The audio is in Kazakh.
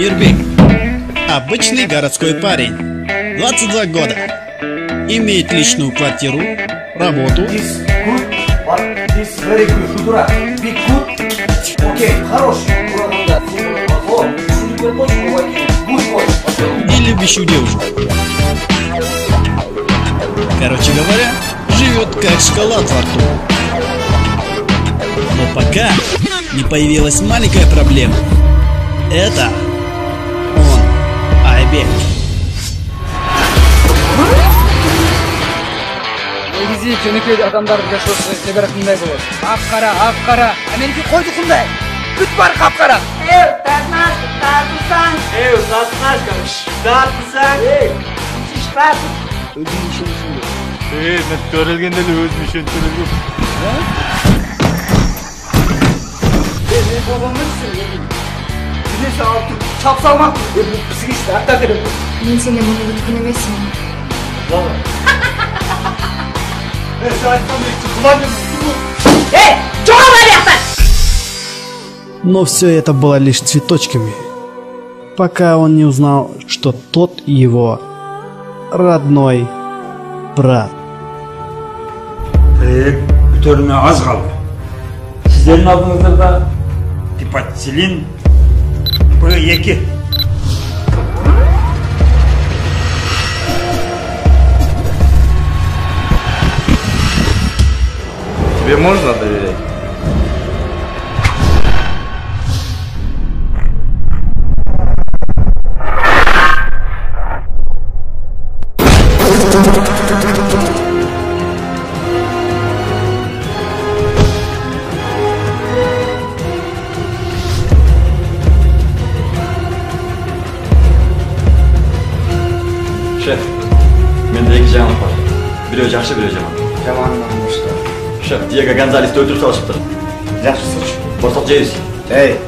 Мирбек. Обычный городской парень. 22 года. Имеет личную квартиру, работу. И любящую девушку. Короче говоря, живет как шоколад во рту. Но пока не появилась маленькая проблема. Это он, Айбек. Негизи жөнөкөй адамдардын жашоосу тебератындай болот. Ап-кара. Меники кой жукундай. Бүт бар кап-кара. Татмасаң. Өзүң ишенесиңби? Мен көрөлгөндө эле өзүм ишенчү эле. Мен бабаммын. Биресе алып чап салмак. Бизге ата керек. Мен сени муну бүткүн эмесмин. Но все это было лишь цветочками, пока он не узнал, что тот его родной брат. Бүтөрүнө аз калды. Сиздердин алдыңыздарда Типацилин Б2. Тебе можно доверять? Шеф, менде эки жаңылык бар. Бирөө жакшы, бирөө жаман. Жаманынан башка. Шеф, Диего Гонзалести өлтүрүп салышыптыр. Жакшы суч. Борсок жейбиз. Эй,